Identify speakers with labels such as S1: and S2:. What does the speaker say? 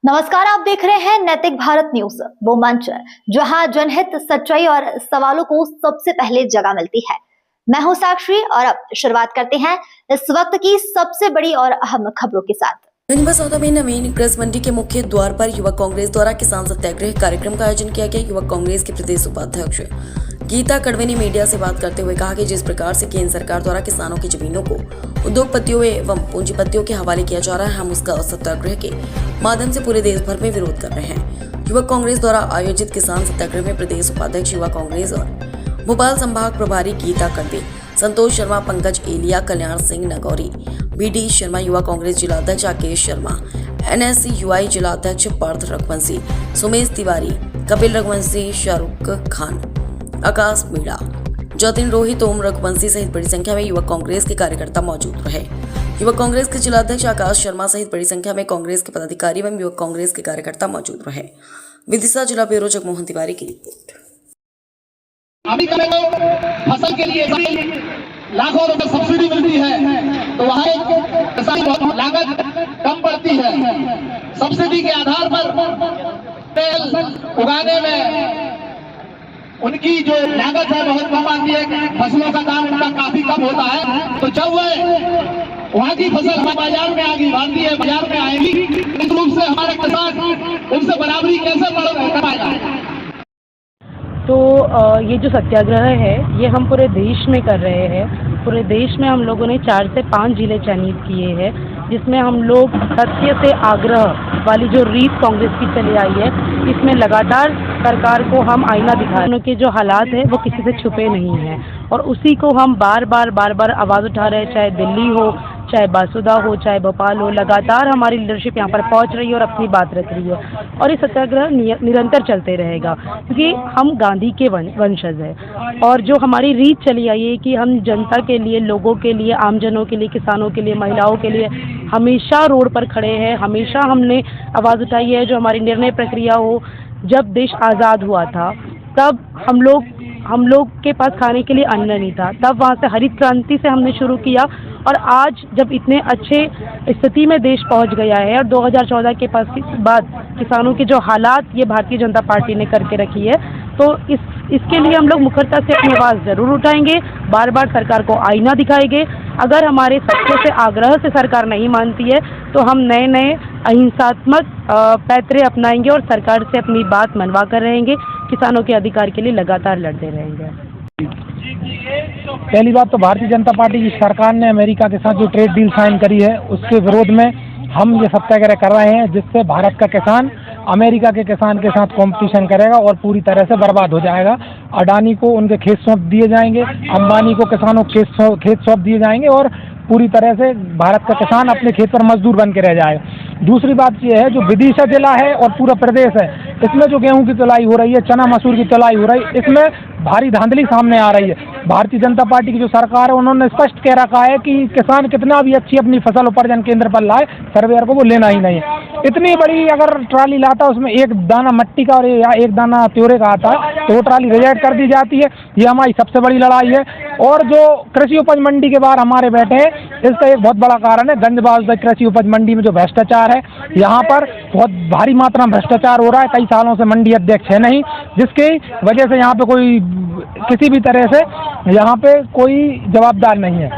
S1: नमस्कार, आप देख रहे हैं नैतिक भारत न्यूज, वो मंच जहां जनहित, सच्चाई और सवालों को सबसे पहले जगह मिलती है। मैं हूं साक्षी और अब शुरुआत करते हैं इस वक्त की सबसे बड़ी और अहम खबरों के साथ।
S2: सौदा में नवीन कृषि मंडी के मुख्य द्वार पर युवक कांग्रेस द्वारा किसान सत्याग्रह कार्यक्रम का आयोजन किया गया। युवक कांग्रेस के प्रदेश उपाध्यक्ष गीता कड़वे ने मीडिया से बात करते हुए कहा कि जिस प्रकार से केंद्र सरकार द्वारा किसानों की जमीनों को उद्योगपतियों एवं पूंजीपतियों के हवाले किया जा रहा है, हम उसका सत्याग्रह के माध्यम से पूरे देश भर में विरोध कर रहे हैं। युवक कांग्रेस द्वारा आयोजित किसान सत्याग्रह में प्रदेश उपाध्यक्ष युवा कांग्रेस और भोपाल संभाग प्रभारी गीता कड़वे, संतोष शर्मा, पंकज एलिया, कल्याण सिंह नगौरी, बीडी शर्मा, युवा कांग्रेस जिलाध्यक्ष राकेश शर्मा, एनएससी यूआई जिलाध्यक्ष पार्थ रघुवंशी, सुमेश तिवारी, कपिल रघुवंशी, शाहरुख खान, आकाश मीणा, जतिन रोहित, ओम रघुवंशी सहित बड़ी संख्या में युवक कांग्रेस के कार्यकर्ता मौजूद रहे। युवक कांग्रेस के जिलाध्यक्ष आकाश शर्मा सहित बड़ी संख्या में कांग्रेस के पदाधिकारी एवं युवक कांग्रेस के कार्यकर्ता मौजूद रहे। विदिशा जिला ब्यूरो जगमोहन तिवारी की रिपोर्ट।
S3: अभी फसल के लिए लाखों रुपए सब्सिडी मिलती है, तो वहाँ लागत कम पड़ती है। सब्सिडी के आधार पर तेल उगाने में उनकी जो लागत है बहुत कम आती है, फसलों का दाम उनका काफी कम होता है। तो जब वह वहाँ की फसल हमारे बाजार में आएगी, भारतीय बाजार में आएगी, इस रूप से हमारे किसान उनसे बराबरी कैसे कराएगा।
S4: तो ये जो सत्याग्रह है ये हम पूरे देश में कर रहे हैं। पूरे देश में हम लोगों ने 4 से 5 जिले चयनित किए हैं, जिसमें हम लोग सत्य से आग्रह वाली जो रीत कांग्रेस की चली आई है, इसमें लगातार सरकार को हम आईना दिखाएं। उनके जो हालात है वो किसी से छुपे नहीं हैं और उसी को हम बार बार आवाज़ उठा रहे हैं, चाहे दिल्ली हो, चाहे बासुदा हो, चाहे भोपाल हो। लगातार हमारी लीडरशिप यहाँ पर पहुँच रही है और अपनी बात रख रही है और ये सत्याग्रह निरंतर चलते रहेगा, क्योंकि हम गांधी के वंशज हैं। और जो हमारी रीत चली आई है कि हम जनता के लिए, लोगों के लिए, आमजनों के लिए, किसानों के लिए, महिलाओं के लिए हमेशा रोड पर खड़े हैं। हमेशा हमने आवाज़ उठाई है। जो हमारी निर्णय प्रक्रिया हो, जब देश आज़ाद हुआ था तब हम लोग के पास खाने के लिए अन्न नहीं था, तब वहाँ से हरित क्रांति से हमने शुरू किया और आज जब इतने अच्छे स्थिति में देश पहुँच गया है और 2014 के बाद किसानों के जो हालात ये भारतीय जनता पार्टी ने करके रखी है, तो इसके लिए हम लोग मुखरता से अपनी आवाज़ ज़रूर उठाएंगे, बार सरकार को आईना दिखाएंगे। अगर हमारे सत्य से आग्रह से सरकार नहीं मानती है तो हम नए अहिंसात्मक पैतरे अपनाएंगे और सरकार से अपनी बात मनवा कर रहेंगे। किसानों के अधिकार के लिए लगातार लड़ते रहेंगे।
S5: पहली बात तो भारतीय जनता पार्टी की सरकार ने अमेरिका के साथ जो ट्रेड डील साइन करी है उसके विरोध में हम ये सत्याग्रह कर रहे हैं, जिससे भारत का किसान अमेरिका के किसान के साथ कंपटीशन करेगा और पूरी तरह से बर्बाद हो जाएगा। अडानी को उनके खेत सौंप दिए जाएंगे, अंबानी को किसानों को खेत सौंप दिए जाएंगे और पूरी तरह से भारत का किसान अपने खेत पर मजदूर बन के रह जाएगा। दूसरी बात यह है, जो विदिशा जिला है और पूरा प्रदेश है, इसमें जो गेहूं की तुलाई हो रही है, चना मसूर की तुलाई हो रही है, इसमें भारी धांधली सामने आ रही है। भारतीय जनता पार्टी की जो सरकार है उन्होंने स्पष्ट कह रखा है कि किसान कितना भी अच्छी अपनी फसल उपार्जन केंद्र पर लाए, सर्वेयर को वो लेना ही नहीं है। इतनी बड़ी अगर ट्राली लाता है उसमें एक दाना मट्टी का और या एक दाना त्योरे का आता है तो वो ट्राली रिजेक्ट कर दी जाती है। ये हमारी सबसे बड़ी लड़ाई है। और जो कृषि उपज मंडी के बाहर हमारे बैठे हैं, इसका एक बहुत बड़ा कारण है गंजबाज कृषि उपज मंडी में जो भ्रष्टाचार है। यहाँ पर बहुत भारी मात्रा में भ्रष्टाचार हो रहा है। कई सालों से मंडी अध्यक्ष है नहीं, जिसकी वजह से यहाँ पे कोई किसी भी तरह से यहाँ पे कोई जवाबदार नहीं है।